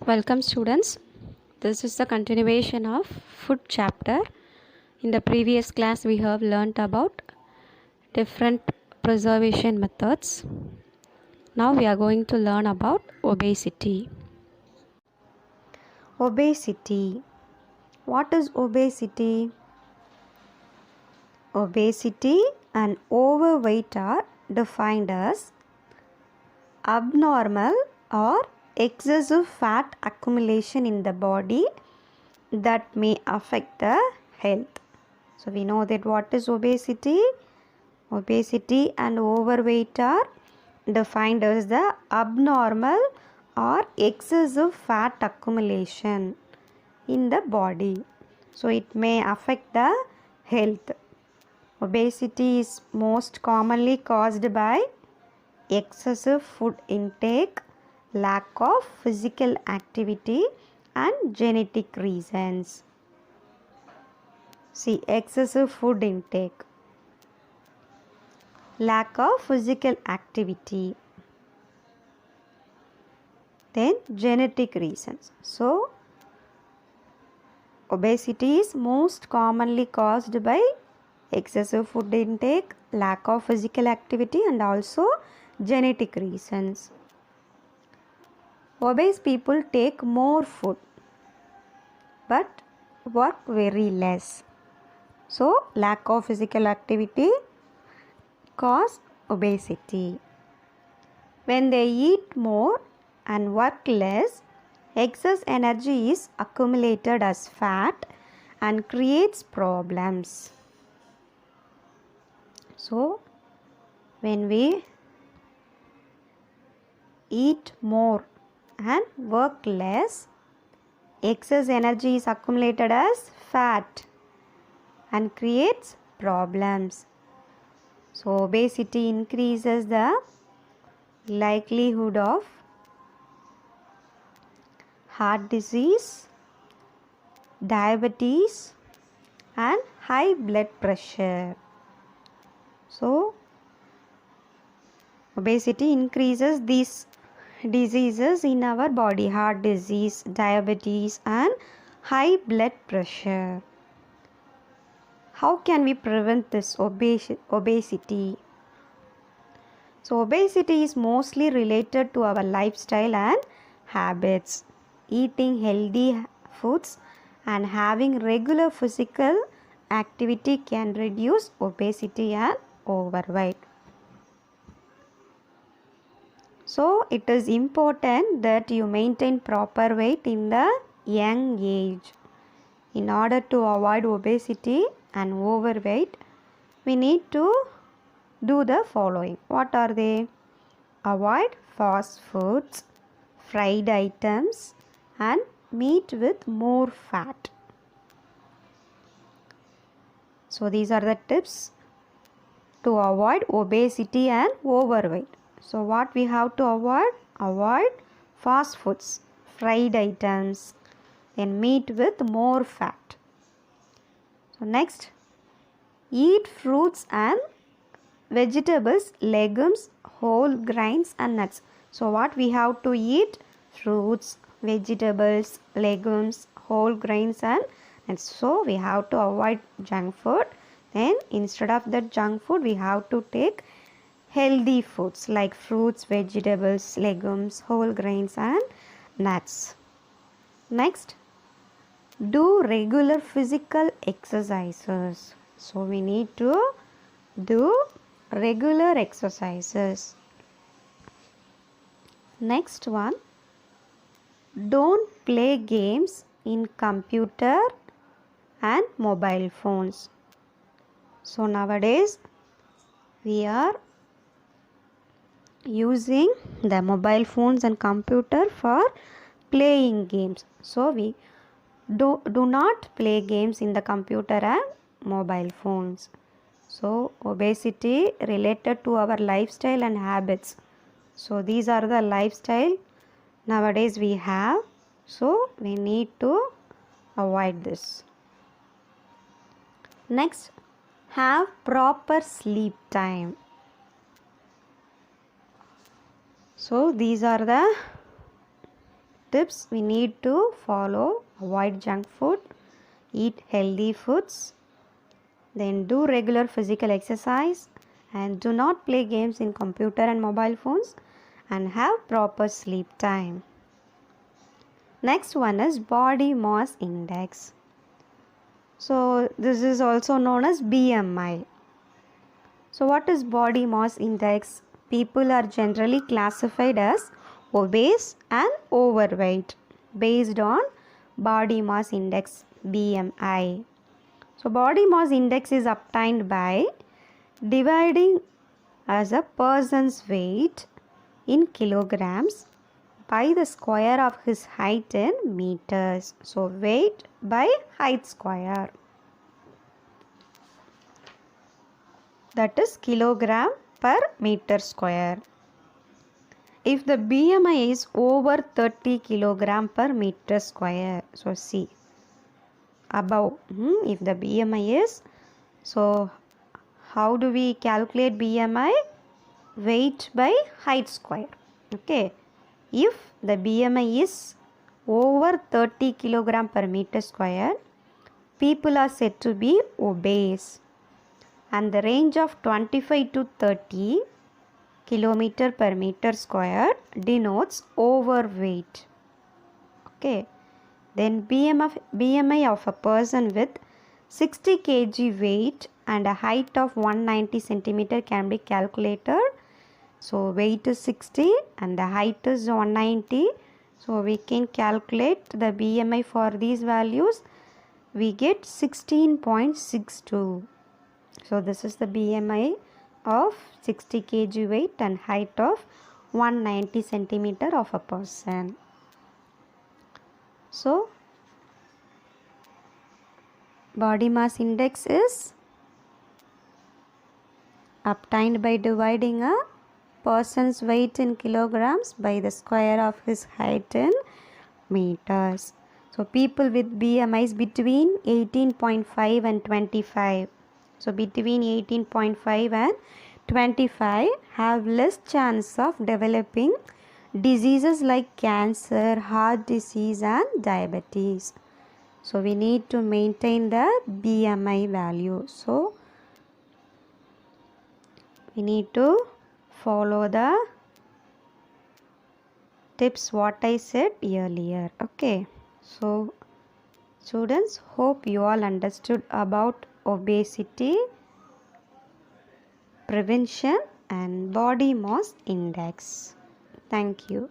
Welcome students. This is the continuation of food chapter. In the previous class we have learnt about different preservation methods. Now we are going to learn about obesity. Obesity. What is obesity? Obesity and overweight are defined as abnormal or excessive fat accumulation in the body that may affect the health. So we know that what is obesity? Obesity and overweight are defined as the abnormal or excessive fat accumulation in the body. So it may affect the health. Obesity is most commonly caused by excessive food intake, lack of physical activity and genetic reasons. See, excessive food intake, lack of physical activity, then genetic reasons. So, obesity is most commonly caused by excessive food intake, lack of physical activity and also genetic reasons. Obese people take more food but work very less. So, lack of physical activity cause obesity. When they eat more and work less, excess energy is accumulated as fat and creates problems. So, when we eat more and work less, excess energy is accumulated as fat and creates problems. So, obesity increases the likelihood of heart disease, diabetes and high blood pressure. So, obesity increases these diseases in our body: heart disease, diabetes and high blood pressure. How can we prevent this obesity? So, obesity is mostly related to our lifestyle and habits. Eating healthy foods and having regular physical activity can reduce obesity and overweight. So, it is important that you maintain proper weight in the young age. In order to avoid obesity and overweight, we need to do the following. What are they? Avoid fast foods, fried items and meat with more fat. So, these are the tips to avoid obesity and overweight. So, what we have to avoid? Avoid fast foods, fried items, then meat with more fat. So, next, eat fruits and vegetables, legumes, whole grains and nuts. So, what we have to eat? Fruits, vegetables, legumes, whole grains and nuts. So, we have to avoid junk food. Then, instead of that junk food, we have to take healthy foods like fruits, vegetables, legumes, whole grains and nuts. Next, do regular physical exercises. So, we need to do regular exercises. Next one, don't play games in computer and mobile phones. So, nowadays we are using the mobile phones and computer for playing games. So, we do not play games in the computer and mobile phones. So, obesity related to our lifestyle and habits. So, these are the lifestyle nowadays we have. So, we need to avoid this. Next, have proper sleep time. So, these are the tips we need to follow: avoid junk food, eat healthy foods, then do regular physical exercise, and do not play games in computer and mobile phones, and have proper sleep time. Next one is body mass index. So this is also known as BMI. So what is body mass index? People are generally classified as obese and overweight based on body mass index, BMI. So body mass index is obtained by dividing as a person's weight in kilograms by the square of his height in meters. So weight by height square, that is kilogram per meter square. If the BMI is over 30 kilogram per meter square, so see above, if the BMI is, so how do we calculate BMI? Weight by height square. Okay, if the BMI is over 30 kilogram per meter square, people are said to be obese, and the range of 25 to 30 kilometer per meter square denotes overweight. Okay, then BMI of a person with 60 kg weight and a height of 190 centimeter can be calculated. So weight is 60 and the height is 190. So we can calculate the BMI for these values. We get 16.62. So this is the BMI of 60 kg weight and height of 190 centimeter of a person. So body mass index is obtained by dividing a person's weight in kilograms by the square of his height in meters. So people with BMIs between 18.5 and 25. So between 18.5 and 25 have less chance of developing diseases like cancer, heart disease and diabetes. So we need to maintain the BMI value. So we need to follow the tips what I said earlier. Okay, so students, hope you all understood about obesity, prevention and body mass index. Thank you.